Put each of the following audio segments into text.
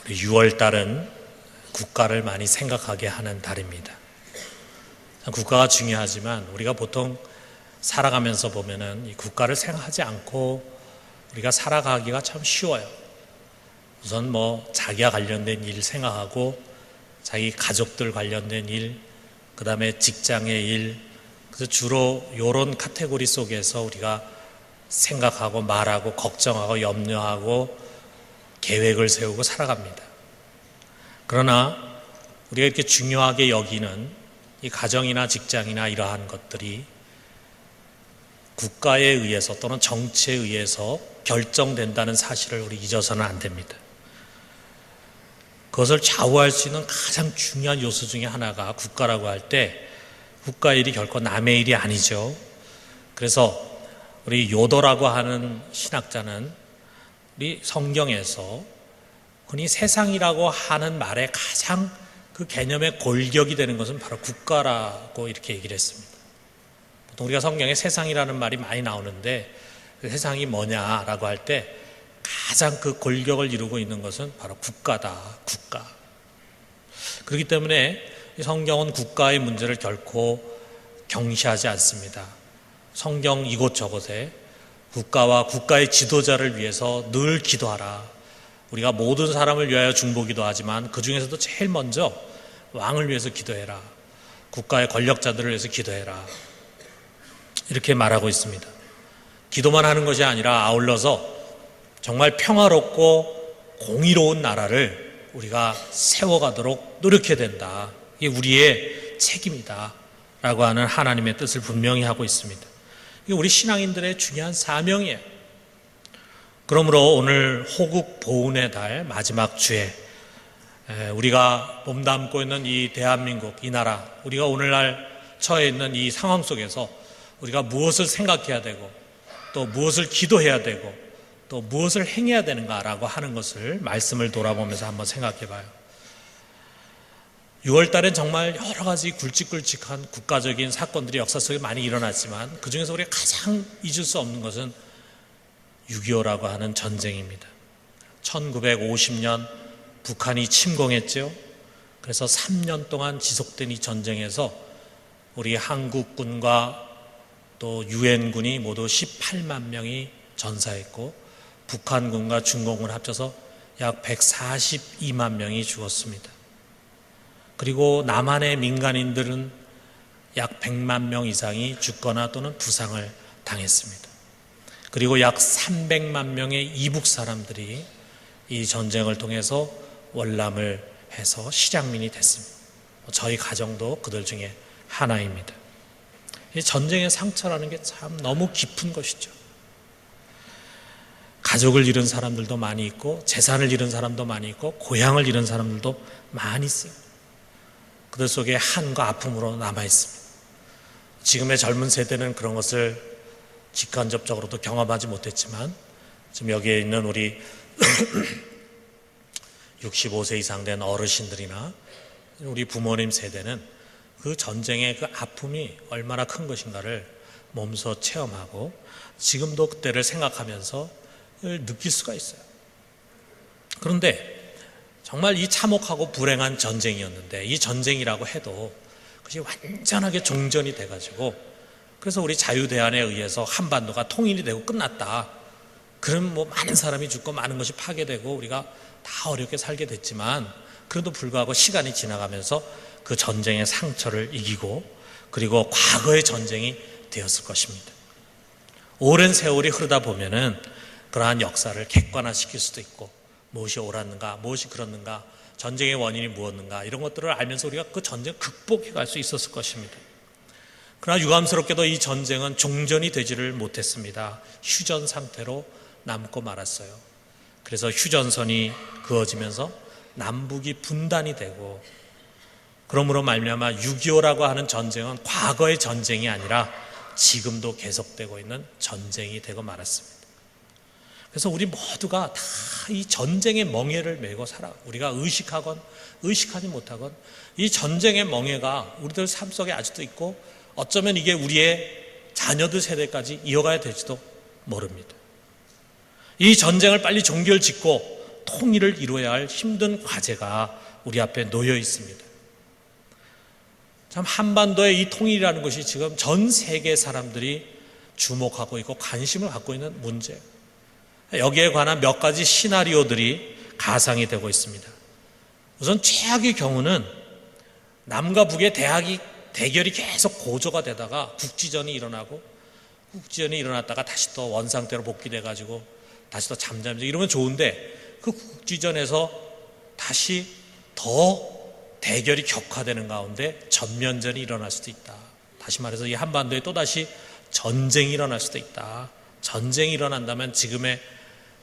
우리 6월 달은 국가를 많이 생각하게 하는 달입니다. 국가가 중요하지만 우리가 보통 살아가면서 보면은 이 국가를 생각하지 않고 우리가 살아가기가 참 쉬워요. 우선 자기와 관련된 일 생각하고 자기 가족들 관련된 일, 그 다음에 직장의 일, 그래서 주로 이런 카테고리 속에서 우리가 생각하고 말하고 걱정하고 염려하고 계획을 세우고 살아갑니다. 그러나 우리가 이렇게 중요하게 여기는 이 가정이나 직장이나 이러한 것들이 국가에 의해서 또는 정치에 의해서 결정된다는 사실을 우리 잊어서는 안 됩니다. 그것을 좌우할 수 있는 가장 중요한 요소 중에 하나가 국가라고 할 때 국가 일이 결코 남의 일이 아니죠. 그래서 우리 요도라고 하는 신학자는 우리 성경에서 흔히 세상이라고 하는 말에 가장 그 개념의 골격이 되는 것은 바로 국가라고 이렇게 얘기를 했습니다. 보통 우리가 성경에 세상이라는 말이 많이 나오는데 그 세상이 뭐냐라고 할 때 가장 그 골격을 이루고 있는 것은 바로 국가다, 국가. 그렇기 때문에 성경은 국가의 문제를 결코 경시하지 않습니다. 성경 이곳저곳에 국가와 국가의 지도자를 위해서 늘 기도하라. 우리가 모든 사람을 위하여 중보기도 하지만 그 중에서도 제일 먼저 왕을 위해서 기도해라. 국가의 권력자들을 위해서 기도해라. 이렇게 말하고 있습니다. 기도만 하는 것이 아니라 아울러서 정말 평화롭고 공의로운 나라를 우리가 세워가도록 노력해야 된다. 이게 우리의 책임이다 라고 하는 하나님의 뜻을 분명히 하고 있습니다. 이게 우리 신앙인들의 중요한 사명이에요. 그러므로 오늘 호국 보훈의 달 마지막 주에 우리가 몸담고 있는 이 대한민국, 이 나라, 우리가 오늘날 처해 있는 이 상황 속에서 우리가 무엇을 생각해야 되고 또 무엇을 기도해야 되고 또 무엇을 행해야 되는가라고 하는 것을 말씀을 돌아보면서 한번 생각해 봐요. 6월 달엔 정말 여러 가지 굵직굵직한 국가적인 사건들이 역사 속에 많이 일어났지만 그 중에서 우리가 가장 잊을 수 없는 것은 6.25라고 하는 전쟁입니다. 1950년 북한이 침공했죠. 그래서 3년 동안 지속된 이 전쟁에서 우리 한국군과 또 유엔군이 모두 18만 명이 전사했고 북한군과 중공군 합쳐서 약 142만 명이 죽었습니다. 그리고 남한의 민간인들은 약 100만 명 이상이 죽거나 또는 부상을 당했습니다. 그리고 약 300만 명의 이북 사람들이 이 전쟁을 통해서 월남을 해서 실향민이 됐습니다. 저희 가정도 그들 중에 하나입니다. 이 전쟁의 상처라는 게 참 너무 깊은 것이죠. 가족을 잃은 사람들도 많이 있고 재산을 잃은 사람도 많이 있고 고향을 잃은 사람들도 많이 있어요. 그들 속에 한과 아픔으로 남아있습니다. 지금의 젊은 세대는 그런 것을 직간접적으로도 경험하지 못했지만 지금 여기에 있는 우리 65세 이상 된 어르신들이나 우리 부모님 세대는 그 전쟁의 그 아픔이 얼마나 큰 것인가를 몸소 체험하고 지금도 그때를 생각하면서 느낄 수가 있어요. 그런데 정말 이 참혹하고 불행한 전쟁이었는데 이 전쟁이라고 해도 그것이 완전하게 종전이 돼가지고 그래서 우리 자유대안에 의해서 한반도가 통일이 되고 끝났다. 그럼 많은 사람이 죽고 많은 것이 파괴되고 우리가 다 어렵게 살게 됐지만 그래도 불구하고 시간이 지나가면서 그 전쟁의 상처를 이기고 그리고 과거의 전쟁이 되었을 것입니다. 오랜 세월이 흐르다 보면은 그러한 역사를 객관화시킬 수도 있고 무엇이 옳았는가, 무엇이 그렇는가, 전쟁의 원인이 무엇인가 이런 것들을 알면서 우리가 그 전쟁을 극복해 갈 수 있었을 것입니다. 그러나 유감스럽게도 이 전쟁은 종전이 되지를 못했습니다. 휴전 상태로 남고 말았어요. 그래서 휴전선이 그어지면서 남북이 분단이 되고 그러므로 말미암아 6.25라고 하는 전쟁은 과거의 전쟁이 아니라 지금도 계속되고 있는 전쟁이 되고 말았습니다. 그래서 우리 모두가 다 이 전쟁의 멍에를 메고 살아. 우리가 의식하건 의식하지 못하건 이 전쟁의 멍에가 우리들 삶 속에 아직도 있고 어쩌면 이게 우리의 자녀들 세대까지 이어가야 될지도 모릅니다. 이 전쟁을 빨리 종결짓고 통일을 이루어야 할 힘든 과제가 우리 앞에 놓여 있습니다. 참 한반도의 이 통일이라는 것이 지금 전 세계 사람들이 주목하고 있고 관심을 갖고 있는 문제예요. 여기에 관한 몇 가지 시나리오들이 가상이 되고 있습니다. 우선 최악의 경우는 남과 북의 대결이 계속 고조가 되다가 국지전이 일어났다가 다시 또 원상태로 복귀돼가지고 다시 또 잠잠해지고 이러면 좋은데, 그 국지전에서 다시 더 대결이 격화되는 가운데 전면전이 일어날 수도 있다. 다시 말해서 이 한반도에 또다시 전쟁이 일어날 수도 있다. 전쟁이 일어난다면 지금의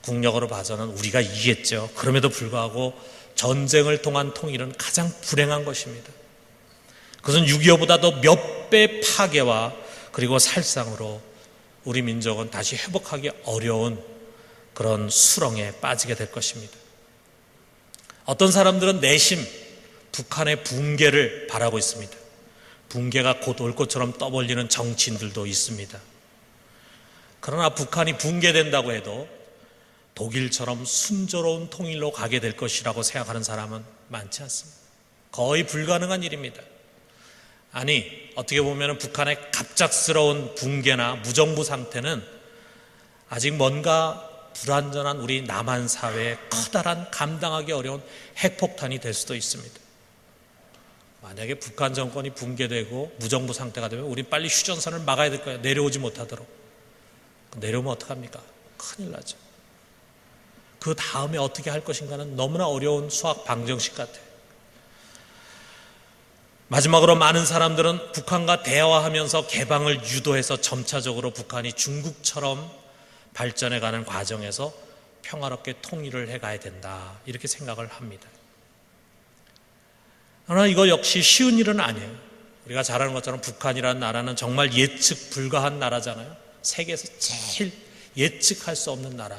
국력으로 봐서는 우리가 이기겠죠. 그럼에도 불구하고 전쟁을 통한 통일은 가장 불행한 것입니다. 그것은 6.25보다도 몇 배 파괴와 그리고 살상으로 우리 민족은 다시 회복하기 어려운 그런 수렁에 빠지게 될 것입니다. 어떤 사람들은 내심 북한의 붕괴를 바라고 있습니다. 붕괴가 곧 올 것처럼 떠벌리는 정치인들도 있습니다. 그러나 북한이 붕괴된다고 해도 독일처럼 순조로운 통일로 가게 될 것이라고 생각하는 사람은 많지 않습니다. 거의 불가능한 일입니다. 아니, 어떻게 보면 북한의 갑작스러운 붕괴나 무정부 상태는 아직 뭔가 불완전한 우리 남한 사회에 커다란 감당하기 어려운 핵폭탄이 될 수도 있습니다. 만약에 북한 정권이 붕괴되고 무정부 상태가 되면 우린 빨리 휴전선을 막아야 될 거예요. 내려오지 못하도록. 내려오면 어떡합니까? 큰일 나죠. 그 다음에 어떻게 할 것인가는 너무나 어려운 수학 방정식 같아요. 마지막으로 많은 사람들은 북한과 대화하면서 개방을 유도해서 점차적으로 북한이 중국처럼 발전해가는 과정에서 평화롭게 통일을 해가야 된다, 이렇게 생각을 합니다. 그러나 이거 역시 쉬운 일은 아니에요. 우리가 잘 아는 것처럼 북한이라는 나라는 정말 예측 불가한 나라잖아요. 세계에서 제일 예측할 수 없는 나라,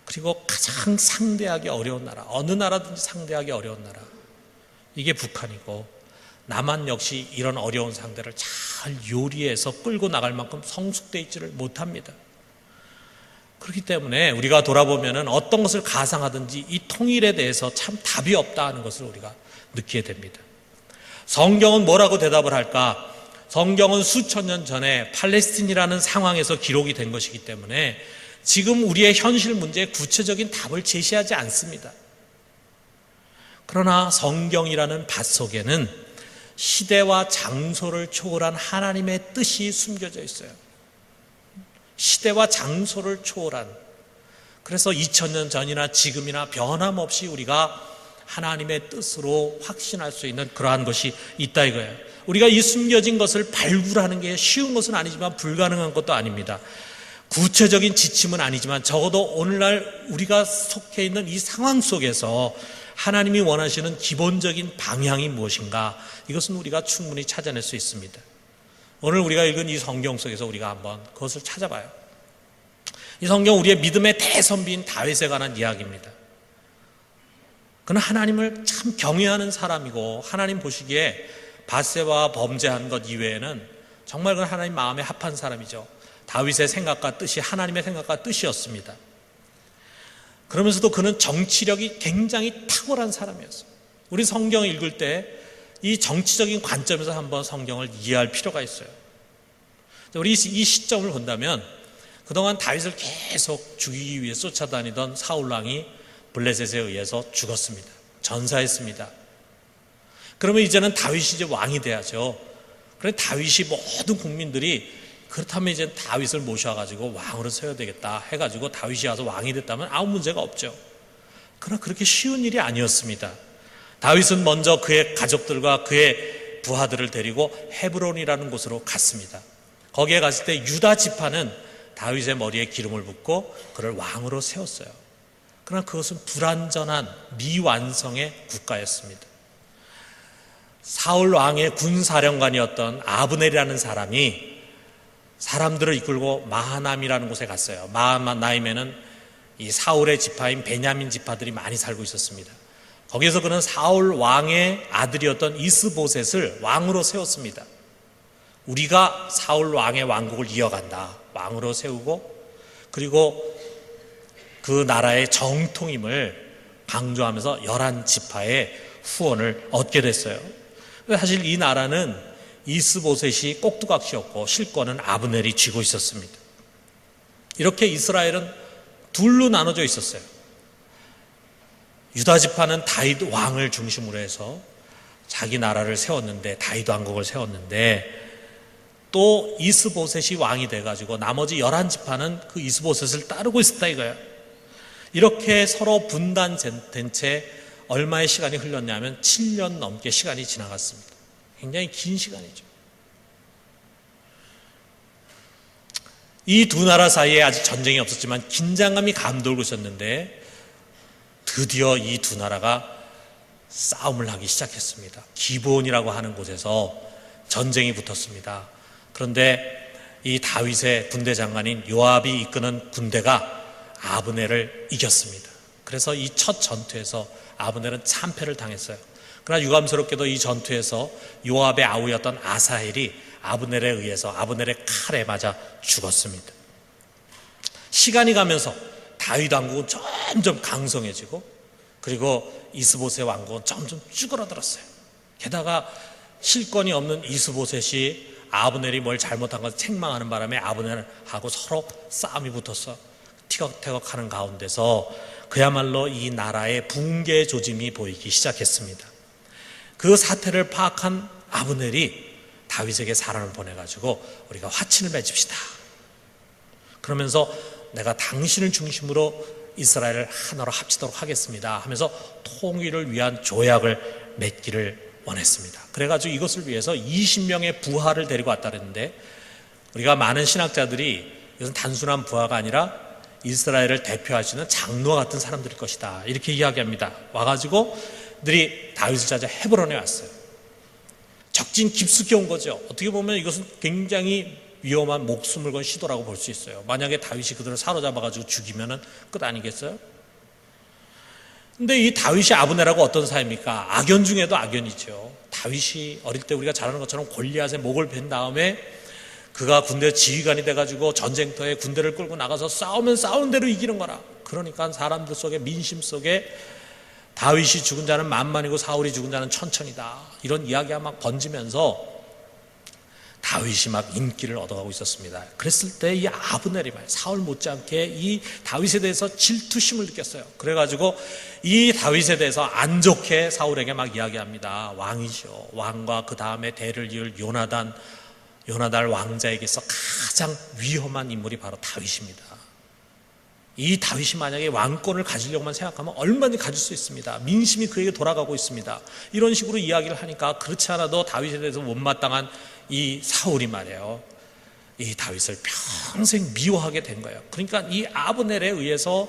그리고 가장 상대하기 어려운 나라, 어느 나라든지 상대하기 어려운 나라, 이게 북한이고, 남한 역시 이런 어려운 상대를 잘 요리해서 끌고 나갈 만큼 성숙되어 있지를 못합니다. 그렇기 때문에 우리가 돌아보면 어떤 것을 가상하든지 이 통일에 대해서 참 답이 없다 하는 것을 우리가 느끼게 됩니다. 성경은 뭐라고 대답을 할까? 성경은 수천 년 전에 팔레스틴이라는 상황에서 기록이 된 것이기 때문에 지금 우리의 현실 문제에 구체적인 답을 제시하지 않습니다. 그러나 성경이라는 밭 속에는 시대와 장소를 초월한 하나님의 뜻이 숨겨져 있어요. 시대와 장소를 초월한, 그래서 2000년 전이나 지금이나 변함없이 우리가 하나님의 뜻으로 확신할 수 있는 그러한 것이 있다 이거예요. 우리가 이 숨겨진 것을 발굴하는 게 쉬운 것은 아니지만 불가능한 것도 아닙니다. 구체적인 지침은 아니지만 적어도 오늘날 우리가 속해 있는 이 상황 속에서 하나님이 원하시는 기본적인 방향이 무엇인가, 이것은 우리가 충분히 찾아낼 수 있습니다. 오늘 우리가 읽은 이 성경 속에서 우리가 한번 그것을 찾아봐요. 이 성경 우리의 믿음의 대선비인 다윗에 관한 이야기입니다. 그는 하나님을 참 경외하는 사람이고, 하나님 보시기에 밧세바와 범죄한 것 이외에는 정말 그는 하나님 마음에 합한 사람이죠. 다윗의 생각과 뜻이 하나님의 생각과 뜻이었습니다. 그러면서도 그는 정치력이 굉장히 탁월한 사람이었어요. 우리 성경을 읽을 때 이 정치적인 관점에서 한번 성경을 이해할 필요가 있어요. 우리 이 시점을 본다면 그동안 다윗을 계속 죽이기 위해 쫓아다니던 사울왕이 블레셋에 의해서 죽었습니다. 전사했습니다. 그러면 이제는 다윗이 이제 왕이 돼야죠. 그래서 다윗이 모든 국민들이 그렇다면 이제 다윗을 모셔가지고 왕으로 세워야 되겠다 해가지고 다윗이 와서 왕이 됐다면 아무 문제가 없죠. 그러나 그렇게 쉬운 일이 아니었습니다. 다윗은 먼저 그의 가족들과 그의 부하들을 데리고 헤브론이라는 곳으로 갔습니다. 거기에 갔을 때 유다 지파는 다윗의 머리에 기름을 붓고 그를 왕으로 세웠어요. 그러나 그것은 불완전한 미완성의 국가였습니다. 사울 왕의 군사령관이었던 아브넬이라는 사람이 사람들을 이끌고 마하나임이라는 곳에 갔어요. 마하나임에는 이 사울의 지파인 베냐민 지파들이 많이 살고 있었습니다. 거기에서 그는 사울 왕의 아들이었던 이스보셋을 왕으로 세웠습니다. 우리가 사울 왕의 왕국을 이어간다, 왕으로 세우고, 그리고 그 나라의 정통임을 방조하면서 11지파의 후원을 얻게 됐어요. 사실 이 나라는 이스보셋이 꼭두각시였고 실권은 아브넬이 쥐고 있었습니다. 이렇게 이스라엘은 둘로 나눠져 있었어요. 유다 지파는 다윗 왕을 중심으로 해서 자기 나라를 세웠는데, 다윗 왕국을 세웠는데, 또 이스보셋이 왕이 돼가지고 나머지 11지파는 그 이스보셋을 따르고 있었다 이거예요. 이렇게 서로 분단된 채 얼마의 시간이 흘렀냐면 7년 넘게 시간이 지나갔습니다. 굉장히 긴 시간이죠. 이 두 나라 사이에 아직 전쟁이 없었지만 긴장감이 감돌고 있었는데 드디어 이 두 나라가 싸움을 하기 시작했습니다. 기브온이라고 하는 곳에서 전쟁이 붙었습니다. 그런데 이 다윗의 군대 장관인 요압이 이끄는 군대가 아브넬을 이겼습니다. 그래서 이 첫 전투에서 아브넬은 참패를 당했어요. 그러나 유감스럽게도 이 전투에서 요압의 아우였던 아사헬이 아브넬에 의해서 아브넬의 칼에 맞아 죽었습니다. 시간이 가면서 다윗 왕국은 점점 강성해지고, 그리고 이스보셋 왕국은 점점 쭈그러들었어요. 게다가 실권이 없는 이스보셋이 아브넬이 뭘 잘못한 것을 책망하는 바람에 아브넬하고 서로 싸움이 붙어서 티격태격하는 가운데서 그야말로 이 나라의 붕괴 조짐이 보이기 시작했습니다. 그 사태를 파악한 아브넬이 다윗에게 사람을 보내가지고 우리가 화친을 맺읍시다. 그러면서 내가 당신을 중심으로 이스라엘을 하나로 합치도록 하겠습니다 하면서 통일을 위한 조약을 맺기를 원했습니다. 그래가지고 이것을 위해서 20명의 부하를 데리고 왔다 그랬는데, 우리가 많은 신학자들이 이것은 단순한 부하가 아니라 이스라엘을 대표하시는 장로와 같은 사람들일 것이다 이렇게 이야기합니다. 와가지고 들이 다윗을 찾아 헤브론에 왔어요. 적진 깊숙이 온 거죠. 어떻게 보면 이것은 굉장히 위험한 목숨을 건 시도라고 볼 수 있어요. 만약에 다윗이 그들을 사로잡아가지고 죽이면은 끝 아니겠어요? 근데 이 다윗이 아브넬하고 어떤 사이입니까? 악연 중에도 악연이죠. 다윗이 어릴 때 우리가 잘 아는 것처럼 골리앗의 목을 벤 다음에 그가 군대 지휘관이 돼가지고 전쟁터에 군대를 끌고 나가서 싸우면 싸우는 대로 이기는 거라. 그러니까 사람들 속에, 민심 속에 다윗이 죽은 자는 만만이고 사울이 죽은 자는 천천이다, 이런 이야기가 막 번지면서 다윗이 막 인기를 얻어가고 있었습니다. 그랬을 때 이 아브넬이 사울 못지않게 이 다윗에 대해서 질투심을 느꼈어요. 그래가지고 이 다윗에 대해서 안 좋게 사울에게 막 이야기합니다. 왕이죠. 왕과 그 다음에 대를 이을 요나단 왕자에게서 가장 위험한 인물이 바로 다윗입니다. 이 다윗이 만약에 왕권을 가지려고만 생각하면 얼마든지 가질 수 있습니다. 민심이 그에게 돌아가고 있습니다. 이런 식으로 이야기를 하니까 그렇지 않아도 다윗에 대해서 못마땅한 이 사울이 말이에요, 이 다윗을 평생 미워하게 된 거예요. 그러니까 이 아브넬에 의해서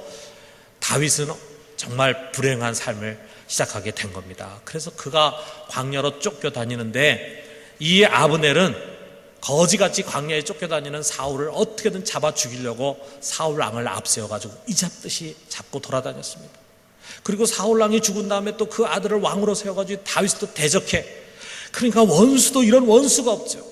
다윗은 정말 불행한 삶을 시작하게 된 겁니다. 그래서 그가 광야로 쫓겨다니는데 이 아브넬은 거지같이 광야에 쫓겨다니는 사울을 어떻게든 잡아 죽이려고 사울 왕을 앞세워가지고 이잡듯이 잡고 돌아다녔습니다. 그리고 사울 왕이 죽은 다음에 또 그 아들을 왕으로 세워가지고 다윗을 또 대적해. 그러니까 원수도 이런 원수가 없죠.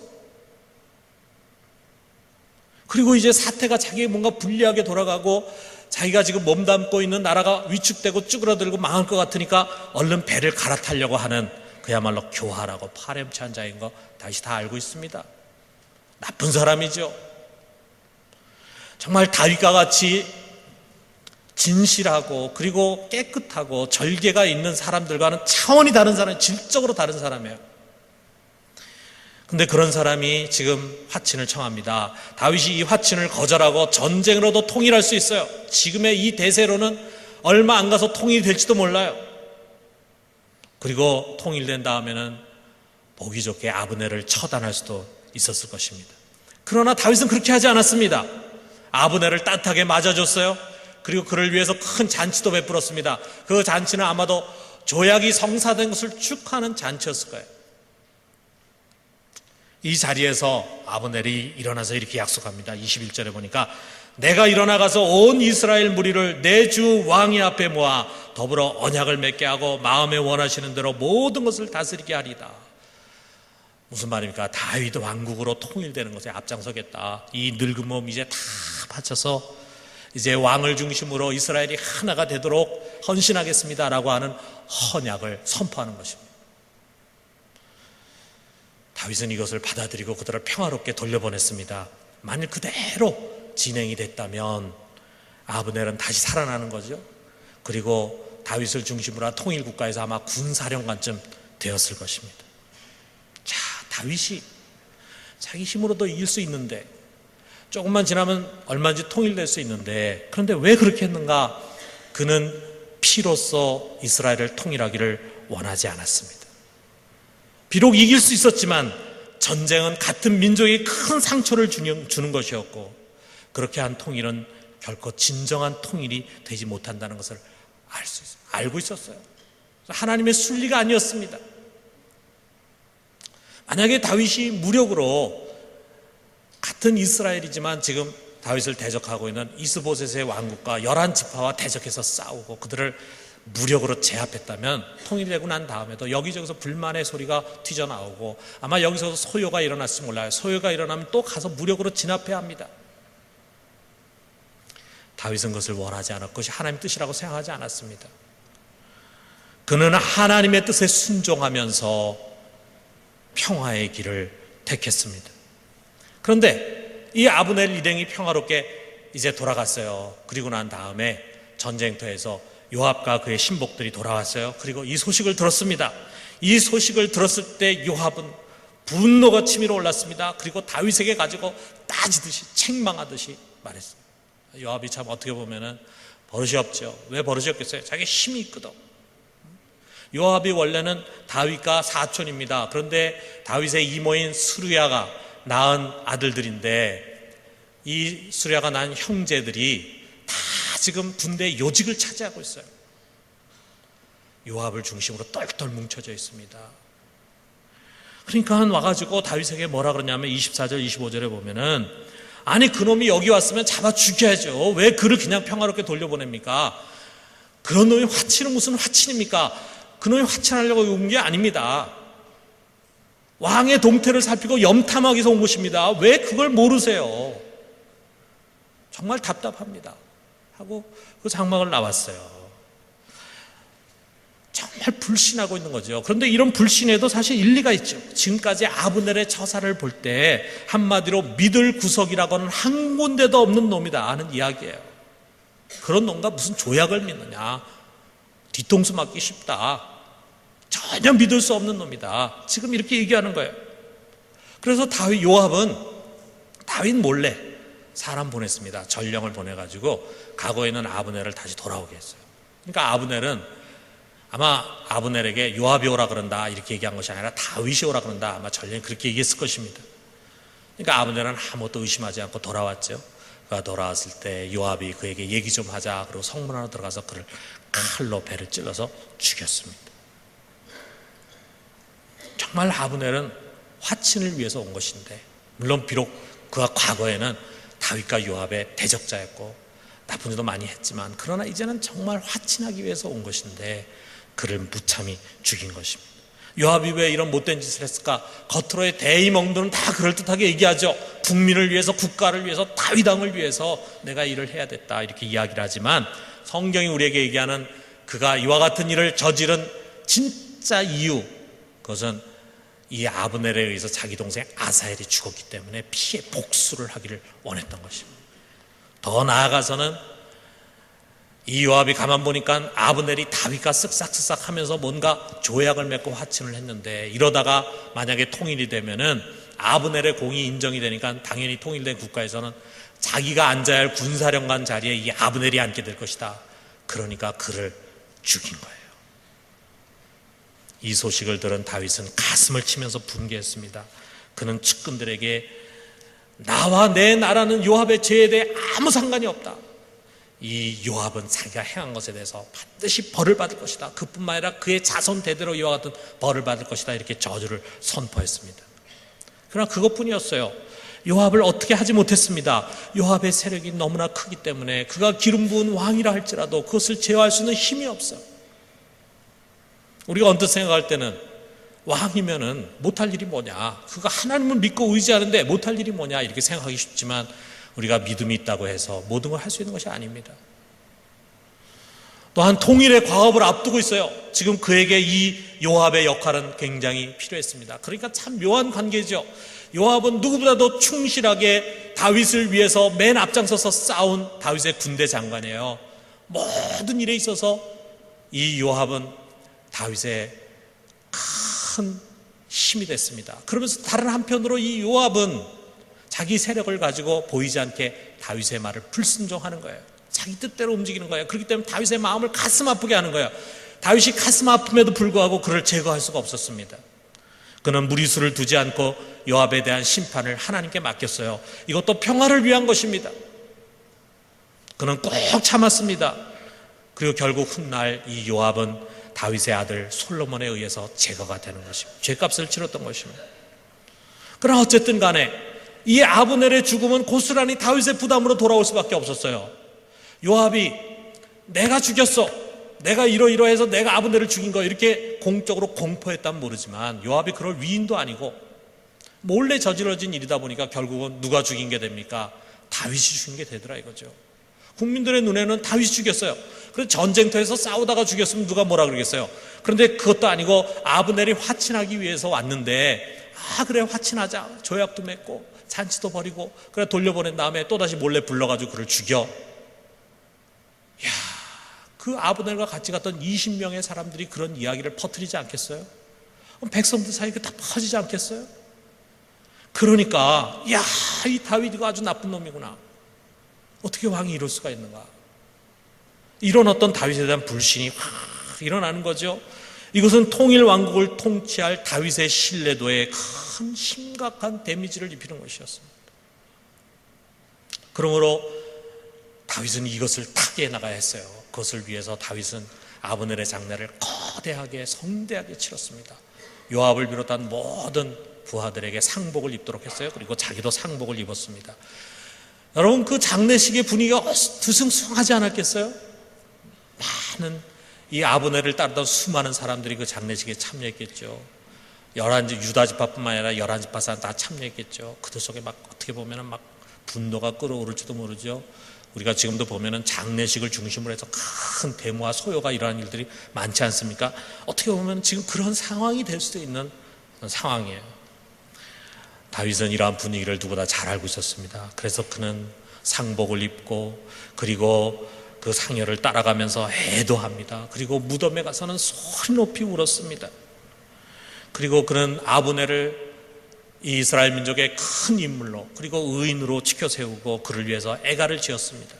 그리고 이제 사태가 자기에게 뭔가 불리하게 돌아가고 자기가 지금 몸담고 있는 나라가 위축되고 쭈그러들고 망할 것 같으니까 얼른 배를 갈아타려고 하는 그야말로 교활하고 파렴치한 자인 거 다시 다 알고 있습니다. 나쁜 사람이죠. 정말 다윗과 같이 진실하고 그리고 깨끗하고 절개가 있는 사람들과는 차원이 다른 사람, 질적으로 다른 사람이에요. 근데 그런 사람이 지금 화친을 청합니다. 다윗이 이 화친을 거절하고 전쟁으로도 통일할 수 있어요. 지금의 이 대세로는 얼마 안 가서 통일이 될지도 몰라요. 그리고 통일된 다음에는 보기 좋게 아브넬을 처단할 수도 있었을 것입니다. 그러나 다윗은 그렇게 하지 않았습니다. 아브넬을 따뜻하게 맞아줬어요. 그리고 그를 위해서 큰 잔치도 베풀었습니다. 그 잔치는 아마도 조약이 성사된 것을 축하하는 잔치였을 거예요. 이 자리에서 아브넬이 일어나서 이렇게 약속합니다. 21절에 보니까 내가 일어나가서 온 이스라엘 무리를 내 주 왕의 앞에 모아 더불어 언약을 맺게 하고 마음에 원하시는 대로 모든 것을 다스리게 하리다. 무슨 말입니까? 다윗 왕국으로 통일되는 것에 앞장서겠다. 이 늙은 몸 이제 다 바쳐서 이제 왕을 중심으로 이스라엘이 하나가 되도록 헌신하겠습니다라고 하는 헌약을 선포하는 것입니다. 다윗은 이것을 받아들이고 그들을 평화롭게 돌려보냈습니다. 만일 그대로 진행이 됐다면 아브넬은 다시 살아나는 거죠. 그리고 다윗을 중심으로 한 통일국가에서 아마 군사령관쯤 되었을 것입니다. 자, 다윗이 자기 힘으로도 이길 수 있는데, 조금만 지나면 얼마든지 통일될 수 있는데, 그런데 왜 그렇게 했는가? 그는 피로써 이스라엘을 통일하기를 원하지 않았습니다. 비록 이길 수 있었지만 전쟁은 같은 민족에 큰 상처를 주는 것이었고, 그렇게 한 통일은 결코 진정한 통일이 되지 못한다는 것을 알고 있었어요. 하나님의 순리가 아니었습니다. 만약에 다윗이 무력으로, 같은 이스라엘이지만 지금 다윗을 대적하고 있는 이스보셋의 왕국과 11지파와 대적해서 싸우고 그들을 무력으로 제압했다면, 통일이 되고 난 다음에도 여기저기서 불만의 소리가 튀어나오고 아마 여기서 소요가 일어났을지 몰라요. 소요가 일어나면 또 가서 무력으로 진압해야 합니다. 다윗은 그것을 원하지 않았고 그것이 하나님의 뜻이라고 생각하지 않았습니다. 그는 하나님의 뜻에 순종하면서 평화의 길을 택했습니다. 그런데 이 아브넬 일행이 평화롭게 이제 돌아갔어요. 그리고 난 다음에 전쟁터에서 요압과 그의 신복들이 돌아왔어요. 그리고 이 소식을 들었습니다. 이 소식을 들었을 때 요압은 분노가 치밀어 올랐습니다. 그리고 다윗에게 가지고 따지듯이 책망하듯이 말했어요. 요압이 참 어떻게 보면은 버릇이 없죠. 왜 버릇이 없겠어요? 자기 힘이 있거든. 요압이 원래는 다윗과 사촌입니다. 그런데 다윗의 이모인 스루야가 낳은 아들들인데, 이 스루야가 낳은 형제들이 다 지금 군대의 요직을 차지하고 있어요. 요압을 중심으로 똘똘 뭉쳐져 있습니다. 그러니까 와가지고 다윗에게 뭐라 그러냐면 24절 25절에 보면은, 아니 그놈이 여기 왔으면 잡아 죽여야죠. 왜 그를 그냥 평화롭게 돌려보냅니까? 그런 놈이 화친은 무슨 화친입니까? 그놈이 화친하려고 온 게 아닙니다. 왕의 동태를 살피고 염탐하기 위해서 온 것입니다. 왜 그걸 모르세요? 정말 답답합니다 하고 그 장막을 나왔어요. 정말 불신하고 있는 거죠. 그런데 이런 불신에도 사실 일리가 있죠. 지금까지 아브넬의 처사를 볼 때 한마디로 믿을 구석이라고는 한 군데도 없는 놈이다 하는 이야기예요. 그런 놈과 무슨 조약을 믿느냐, 뒤통수 맞기 쉽다, 전혀 믿을 수 없는 놈이다, 지금 이렇게 얘기하는 거예요. 그래서 요압은 다윗 몰래 사람 보냈습니다. 전령을 보내가지고 과거에 있는 아브넬을 다시 돌아오게 했어요. 그러니까 아브넬은 아마 아브넬에게 요압이 오라 그런다 이렇게 얘기한 것이 아니라 다윗이 오라 그런다, 아마 전령이 그렇게 얘기했을 것입니다. 그러니까 아브넬은 아무것도 의심하지 않고 돌아왔죠. 그가 돌아왔을 때 요압이 그에게 얘기 좀 하자, 그리고 성문 안으로 들어가서 그를 칼로 배를 찔러서 죽였습니다. 정말 아브넬은 화친을 위해서 온 것인데, 물론 비록 그가 과거에는 다윗과 요압의 대적자였고 나쁜 일도 많이 했지만, 그러나 이제는 정말 화친하기 위해서 온 것인데 그를 무참히 죽인 것입니다. 요압이 왜 이런 못된 짓을 했을까? 겉으로의 대의멍들은 다 그럴듯하게 얘기하죠. 국민을 위해서, 국가를 위해서, 다윗 왕을 위해서 내가 일을 해야 됐다 이렇게 이야기를 하지만, 성경이 우리에게 얘기하는 그가 이와 같은 일을 저지른 진짜 이유, 그것은 이 아브넬에 의해서 자기 동생 아사엘이 죽었기 때문에 피해 복수를 하기를 원했던 것입니다. 더 나아가서는 이 요압이 가만 보니까 아브넬이 다윗과 쓱싹쓱싹 하면서 뭔가 조약을 맺고 화친을 했는데, 이러다가 만약에 통일이 되면은 아브넬의 공이 인정이 되니까 당연히 통일된 국가에서는 자기가 앉아야 할 군사령관 자리에 이 아브넬이 앉게 될 것이다. 그러니까 그를 죽인 거예요. 이 소식을 들은 다윗은 가슴을 치면서 분개했습니다. 그는 측근들에게 나와 내 나라는 요압의 죄에 대해 아무 상관이 없다. 이 요압은 자기가 행한 것에 대해서 반드시 벌을 받을 것이다. 그뿐만 아니라 그의 자손 대대로 이와 같은 벌을 받을 것이다. 이렇게 저주를 선포했습니다. 그러나 그것뿐이었어요. 요압을 어떻게 하지 못했습니다. 요압의 세력이 너무나 크기 때문에 그가 기름 부은 왕이라 할지라도 그것을 제어할 수 있는 힘이 없어요. 우리가 언뜻 생각할 때는 왕이면은 못할 일이 뭐냐, 그가 하나님을 믿고 의지하는데 못할 일이 뭐냐 이렇게 생각하기 쉽지만, 우리가 믿음이 있다고 해서 모든 걸 할 수 있는 것이 아닙니다. 또한 통일의 과업을 앞두고 있어요. 지금 그에게 이 요압의 역할은 굉장히 필요했습니다. 그러니까 참 묘한 관계죠. 요압은 누구보다도 충실하게 다윗을 위해서 맨 앞장서서 싸운 다윗의 군대 장관이에요. 모든 일에 있어서 이 요압은 다윗의 큰 힘이 됐습니다. 그러면서 다른 한편으로 이 요압은 자기 세력을 가지고 보이지 않게 다윗의 말을 불순종하는 거예요. 자기 뜻대로 움직이는 거예요. 그렇기 때문에 다윗의 마음을 가슴 아프게 하는 거예요. 다윗이 가슴 아픔에도 불구하고 그를 제거할 수가 없었습니다. 그는 무리수를 두지 않고 요압에 대한 심판을 하나님께 맡겼어요. 이것도 평화를 위한 것입니다. 그는 꼭 참았습니다. 그리고 결국 훗날 이 요압은 다윗의 아들 솔로몬에 의해서 제거가 되는 것입니다. 죄값을 치렀던 것입니다. 그러나 어쨌든 간에 이 아브넬의 죽음은 고스란히 다윗의 부담으로 돌아올 수밖에 없었어요. 요압이 내가 죽였어, 내가 이러이러해서 내가 아브넬을 죽인 거 이렇게 공적으로 공포했다면 모르지만 요압이 그럴 위인도 아니고 몰래 저질러진 일이다 보니까 결국은 누가 죽인 게 됩니까? 다윗이 죽인 게 되더라 이거죠. 국민들의 눈에는 다윗이 죽였어요. 그래서 전쟁터에서 싸우다가 죽였으면 누가 뭐라 그러겠어요. 그런데 그것도 아니고 아브넬이 화친하기 위해서 왔는데 그래 화친하자, 조약도 맺고 잔치도 벌이고 그래 돌려보낸 다음에 또다시 몰래 불러가지고 그를 죽여. 그 아브넬과 같이 갔던 20명의 사람들이 그런 이야기를 퍼뜨리지 않겠어요? 그럼 백성들 사이에 다 퍼지지 않겠어요? 그러니까 이 다윗이가 아주 나쁜 놈이구나. 어떻게 왕이 이럴 수가 있는가? 이런 어떤 다윗에 대한 불신이 확 일어나는 거죠. 이것은 통일 왕국을 통치할 다윗의 신뢰도에 큰 심각한 데미지를 입히는 것이었습니다. 그러므로 다윗은 이것을 타개해 나가야 했어요. 그것을 위해서 다윗은 아브넬의 장례를 거대하게 성대하게 치렀습니다. 요압을 비롯한 모든 부하들에게 상복을 입도록 했어요. 그리고 자기도 상복을 입었습니다. 여러분, 그 장례식의 분위기가 드승숭하지 않았겠어요? 많은 이 아브넬을 따르던 수많은 사람들이 그 장례식에 참여했겠죠. 유다 지파뿐만 아니라 11지파 사람 다 참여했겠죠. 그들 속에 막 어떻게 보면은 막 분노가 끓어오를지도 모르죠. 우리가 지금도 보면은 장례식을 중심으로 해서 큰 데모와 소요가 일어나는 일들이 많지 않습니까? 어떻게 보면 지금 그런 상황이 될 수도 있는 상황이에요. 다윗은 이러한 분위기를 누구보다 잘 알고 있었습니다. 그래서 그는 상복을 입고 그리고 그 상여를 따라가면서 애도합니다. 그리고 무덤에 가서는 소리 높이 울었습니다. 그리고 그는 아브넬을 이 이스라엘 민족의 큰 인물로 그리고 의인으로 치켜세우고 그를 위해서 애가를 지었습니다.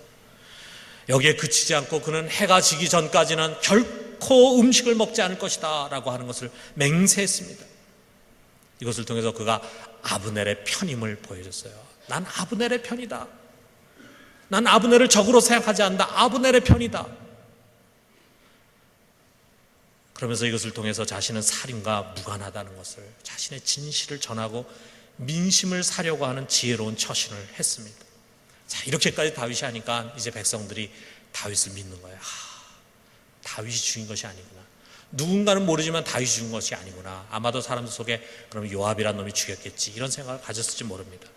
여기에 그치지 않고 그는 해가 지기 전까지는 결코 음식을 먹지 않을 것이다 라고 하는 것을 맹세했습니다. 이것을 통해서 그가 아브넬의 편임을 보여줬어요. 난 아브넬의 편이다. 난 아브넬을 적으로 생각하지 않는다. 아브넬의 편이다. 그러면서 이것을 통해서 자신은 살인과 무관하다는 것을, 자신의 진실을 전하고 민심을 사려고 하는 지혜로운 처신을 했습니다. 자, 이렇게까지 다윗이 하니까 이제 백성들이 다윗을 믿는 거예요. 다윗이 죽인 것이 아니구나. 누군가는 모르지만 다윗이 죽인 것이 아니구나. 아마도 사람들 속에 그럼 요압이라는 놈이 죽였겠지, 이런 생각을 가졌을지 모릅니다.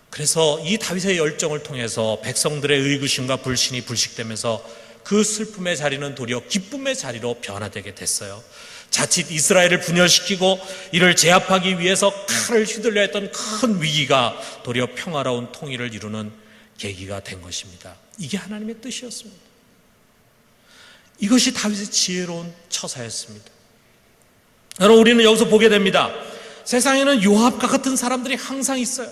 그래서 이 다윗의 열정을 통해서 백성들의 의구심과 불신이 불식되면서 그 슬픔의 자리는 도리어 기쁨의 자리로 변화되게 됐어요. 자칫 이스라엘을 분열시키고 이를 제압하기 위해서 칼을 휘둘려 했던 큰 위기가 도리어 평화로운 통일을 이루는 계기가 된 것입니다. 이게 하나님의 뜻이었습니다. 이것이 다윗의 지혜로운 처사였습니다. 여러분, 우리는 여기서 보게 됩니다. 세상에는 요압과 같은 사람들이 항상 있어요.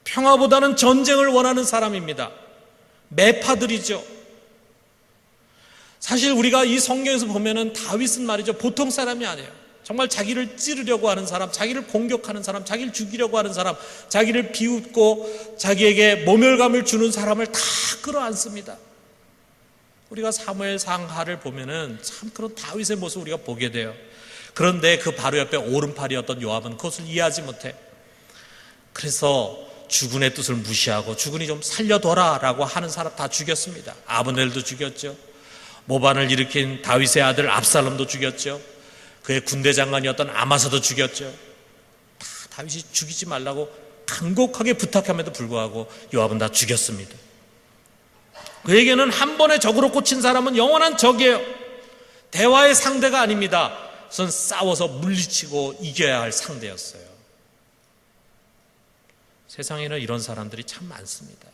평화보다는 전쟁을 원하는 사람입니다. 매파들이죠. 사실 우리가 이 성경에서 보면은 다윗은 말이죠, 보통 사람이 아니에요. 정말 자기를 찌르려고 하는 사람, 자기를 공격하는 사람, 자기를 죽이려고 하는 사람, 자기를 비웃고 자기에게 모멸감을 주는 사람을 다 끌어안습니다. 우리가 사무엘 상하를 보면은 참 그런 다윗의 모습을 우리가 보게 돼요. 그런데 그 바로 옆에 오른팔이었던 요압은 그것을 이해하지 못해. 그래서 주군의 뜻을 무시하고 주군이 좀 살려둬라 라고 하는 사람 다 죽였습니다. 아브넬도 죽였죠. 모반을 일으킨 다윗의 아들 압살롬도 죽였죠. 그의 군대 장관이었던 아마사도 죽였죠. 다 다윗이 죽이지 말라고 간곡하게 부탁함에도 불구하고 요압은 다 죽였습니다. 그에게는 한 번에 적으로 꽂힌 사람은 영원한 적이에요. 대화의 상대가 아닙니다. 그것은 싸워서 물리치고 이겨야 할 상대였어요. 세상에는 이런 사람들이 참 많습니다.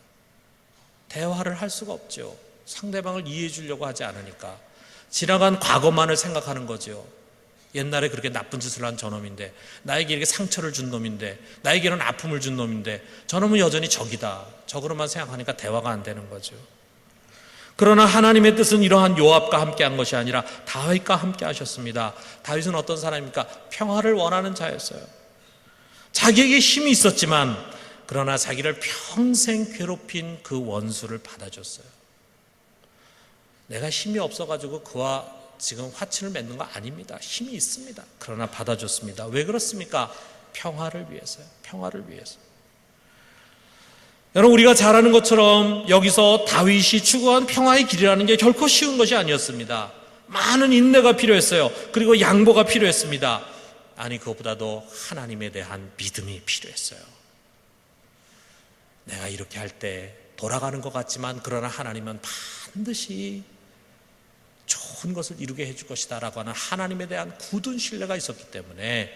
대화를 할 수가 없죠. 상대방을 이해해 주려고 하지 않으니까 지나간 과거만을 생각하는 거죠. 옛날에 그렇게 나쁜 짓을 한 저놈인데, 나에게 이렇게 상처를 준 놈인데, 나에게는 아픔을 준 놈인데 저놈은 여전히 적이다. 적으로만 생각하니까 대화가 안 되는 거죠. 그러나 하나님의 뜻은 이러한 요압과 함께 한 것이 아니라 다윗과 함께 하셨습니다. 다윗은 어떤 사람입니까? 평화를 원하는 자였어요. 자기에게 힘이 있었지만 그러나 자기를 평생 괴롭힌 그 원수를 받아줬어요. 내가 힘이 없어가지고 그와 지금 화친을 맺는 거 아닙니다. 힘이 있습니다. 그러나 받아줬습니다. 왜 그렇습니까? 평화를 위해서요. 평화를 위해서. 여러분, 우리가 잘 아는 것처럼 여기서 다윗이 추구한 평화의 길이라는 게 결코 쉬운 것이 아니었습니다. 많은 인내가 필요했어요. 그리고 양보가 필요했습니다. 아니, 그것보다도 하나님에 대한 믿음이 필요했어요. 내가 이렇게 할 때 돌아가는 것 같지만 그러나 하나님은 반드시 좋은 것을 이루게 해줄 것이다 라고 하는 하나님에 대한 굳은 신뢰가 있었기 때문에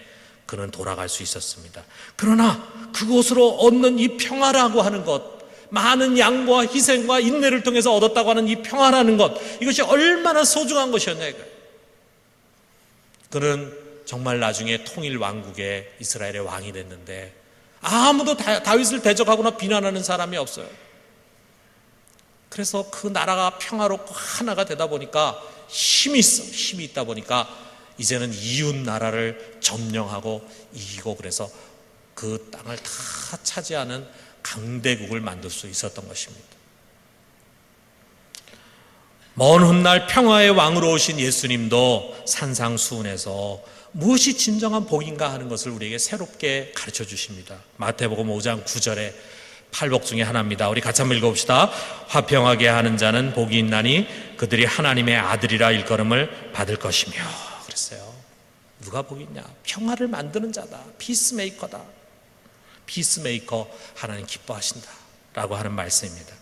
그는 돌아갈 수 있었습니다. 그러나 그곳으로 얻는 이 평화라고 하는 것, 많은 양보와 희생과 인내를 통해서 얻었다고 하는 이 평화라는 것, 이것이 얼마나 소중한 것이었냐 이거예요. 그는 정말 나중에 통일 왕국의 이스라엘의 왕이 됐는데 아무도 다윗을 대적하거나 비난하는 사람이 없어요. 그래서 그 나라가 평화롭고 하나가 되다 보니까 힘이 있다 보니까 이제는 이웃 나라를 점령하고 이기고, 그래서 그 땅을 다 차지하는 강대국을 만들 수 있었던 것입니다. 먼 훗날 평화의 왕으로 오신 예수님도 산상수훈에서 무엇이 진정한 복인가 하는 것을 우리에게 새롭게 가르쳐 주십니다. 마태복음 5장 9절에 팔복 중에 하나입니다. 우리 같이 한번 읽어봅시다. 화평하게 하는 자는 복이 있나니 그들이 하나님의 아들이라 일컬음을 받을 것이며. 그랬어요. 누가 복이 있냐? 평화를 만드는 자다. 피스메이커다. 피스메이커 하나님 기뻐하신다 라고 하는 말씀입니다.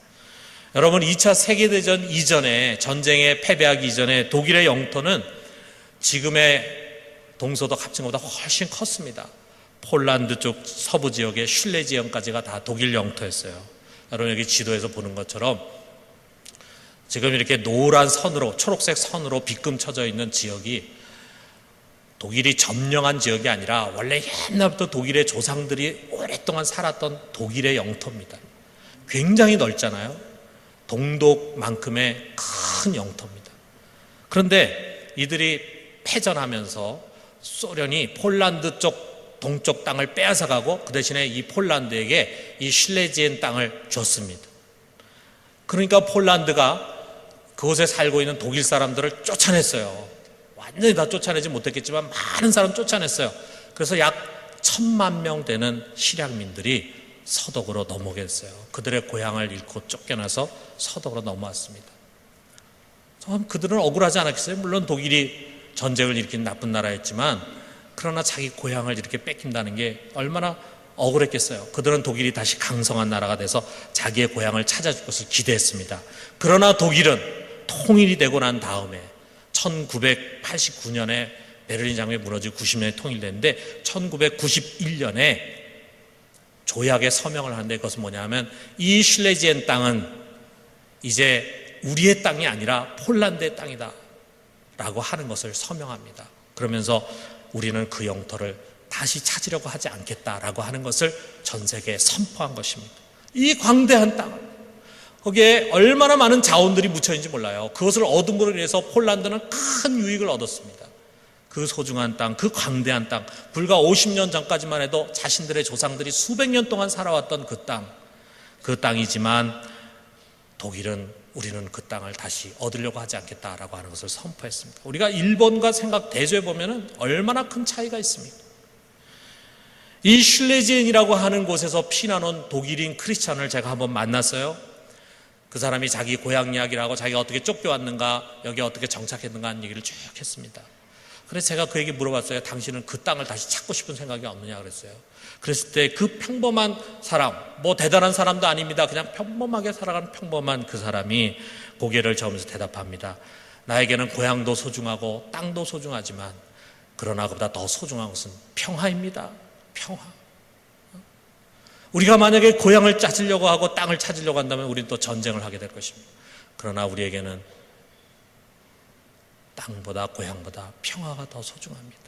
여러분, 2차 세계대전 이전에, 전쟁에 패배하기 이전에 독일의 영토는 지금의 동서독 합친 것보다 훨씬 컸습니다. 폴란드 쪽 서부 지역의 슐레 지역까지가 다 독일 영토였어요. 여러분, 여기 지도에서 보는 것처럼 지금 이렇게 노란 선으로, 초록색 선으로 빗금 쳐져 있는 지역이 독일이 점령한 지역이 아니라 원래 옛날부터 독일의 조상들이 오랫동안 살았던 독일의 영토입니다. 굉장히 넓잖아요. 동독만큼의 큰 영토입니다. 그런데 이들이 패전하면서 소련이 폴란드 쪽 동쪽 땅을 빼앗아가고 그 대신에 이 폴란드에게 이 실레지엔 땅을 줬습니다. 그러니까 폴란드가 그곳에 살고 있는 독일 사람들을 쫓아냈어요. 완전히 다 쫓아내지 못했겠지만 많은 사람 쫓아냈어요. 그래서 약 1000만 되는 실향민들이 서독으로 넘어오게 됐어요. 그들의 고향을 잃고 쫓겨나서 서독으로 넘어왔습니다. 그들은 억울하지 않았겠어요? 물론 독일이 전쟁을 일으킨 나쁜 나라였지만 그러나 자기 고향을 이렇게 뺏긴다는 게 얼마나 억울했겠어요. 그들은 독일이 다시 강성한 나라가 돼서 자기의 고향을 찾아줄 것을 기대했습니다. 그러나 독일은 통일이 되고 난 다음에 1989년에 베를린 장벽이 무너지고 90년에 통일됐는데 1991년에 조약에 서명을 하는데 그것은 뭐냐면 이 실레지엔 땅은 이제 우리의 땅이 아니라 폴란드의 땅이다 라고 하는 것을 서명합니다. 그러면서 우리는 그 영토를 다시 찾으려고 하지 않겠다라고 하는 것을 전 세계에 선포한 것입니다. 이 광대한 땅, 거기에 얼마나 많은 자원들이 묻혀 있는지 몰라요. 그것을 얻음으로 인해서 폴란드는 큰 유익을 얻었습니다. 그 소중한 땅, 그 광대한 땅, 불과 50년 전까지만 해도 자신들의 조상들이 수백 년 동안 살아왔던 그 땅이지만 독일은 우리는 그 땅을 다시 얻으려고 하지 않겠다라고 하는 것을 선포했습니다. 우리가 일본과 대조해 보면 얼마나 큰 차이가 있습니까? 이 슐레지엔이라고 하는 곳에서 피난온 독일인 크리스찬을 제가 한번 만났어요. 그 사람이 자기 고향 이야기를 하고 자기가 어떻게 쫓겨왔는가, 여기 어떻게 정착했는가 하는 얘기를 쭉 했습니다. 그래서 제가 그에게 물어봤어요. 당신은 그 땅을 다시 찾고 싶은 생각이 없느냐 그랬어요. 그랬을 때 그 평범한 사람, 뭐 대단한 사람도 아닙니다. 그냥 평범하게 살아가는 평범한 그 사람이 고개를 저으면서 대답합니다. 나에게는 고향도 소중하고 땅도 소중하지만 그러나 그보다 더 소중한 것은 평화입니다. 평화. 우리가 만약에 고향을 찾으려고 하고 땅을 찾으려고 한다면 우리는 또 전쟁을 하게 될 것입니다. 그러나 우리에게는 땅보다 고향보다 평화가 더 소중합니다.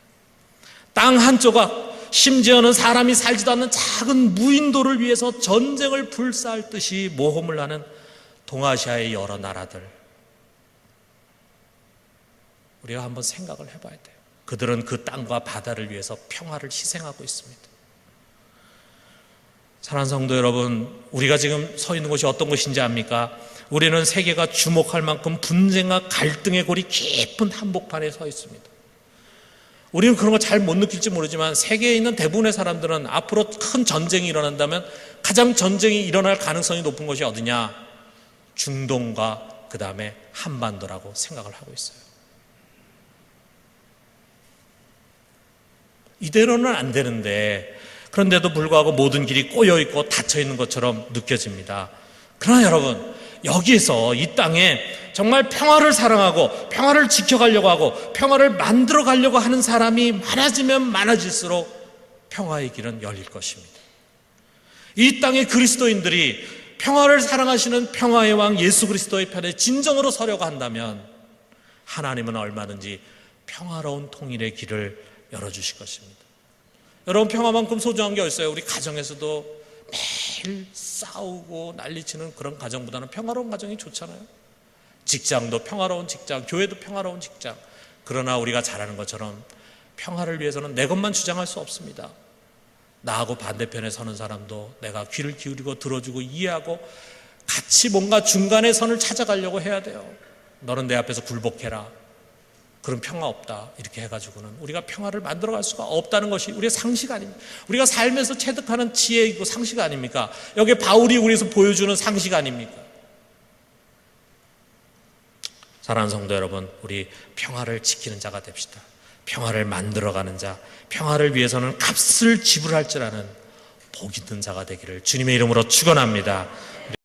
땅 한 조각, 심지어는 사람이 살지도 않는 작은 무인도를 위해서 전쟁을 불사할 듯이 모험을 하는 동아시아의 여러 나라들, 우리가 한번 생각을 해봐야 돼요. 그들은 그 땅과 바다를 위해서 평화를 희생하고 있습니다. 사랑하는 성도 여러분, 우리가 지금 서 있는 곳이 어떤 곳인지 압니까? 우리는 세계가 주목할 만큼 분쟁과 갈등의 골이 깊은 한복판에 서 있습니다. 우리는 그런 거 잘 못 느낄지 모르지만 세계에 있는 대부분의 사람들은 앞으로 큰 전쟁이 일어난다면 가장 전쟁이 일어날 가능성이 높은 곳이 어디냐? 중동과 그 다음에 한반도라고 생각을 하고 있어요. 이대로는 안 되는데, 그런데도 불구하고 모든 길이 꼬여있고 닫혀있는 것처럼 느껴집니다. 그러나 여러분, 여기에서 이 땅에 정말 평화를 사랑하고 평화를 지켜가려고 하고 평화를 만들어 가려고 하는 사람이 많아지면 많아질수록 평화의 길은 열릴 것입니다. 이 땅의 그리스도인들이 평화를 사랑하시는 평화의 왕 예수 그리스도의 편에 진정으로 서려고 한다면 하나님은 얼마든지 평화로운 통일의 길을 열어주실 것입니다. 여러분, 평화만큼 소중한 게 어딨어요? 우리 가정에서도 매일 싸우고 난리치는 그런 가정보다는 평화로운 가정이 좋잖아요. 직장도 평화로운 직장, 교회도 평화로운 직장. 그러나 우리가 잘 아는 것처럼 평화를 위해서는 내 것만 주장할 수 없습니다. 나하고 반대편에 서는 사람도 내가 귀를 기울이고 들어주고 이해하고 같이 뭔가 중간의 선을 찾아가려고 해야 돼요. 너는 내 앞에서 굴복해라. 그럼 평화 없다. 이렇게 해가지고는 우리가 평화를 만들어갈 수가 없다는 것이 우리의 상식 아닙니까? 우리가 삶에서 체득하는 지혜이고 상식 아닙니까? 여기 바울이 우리에서 보여주는 상식 아닙니까? 사랑하는 성도 여러분, 우리 평화를 지키는 자가 됩시다. 평화를 만들어가는 자, 평화를 위해서는 값을 지불할 줄 아는 복 있는 자가 되기를 주님의 이름으로 축원합니다.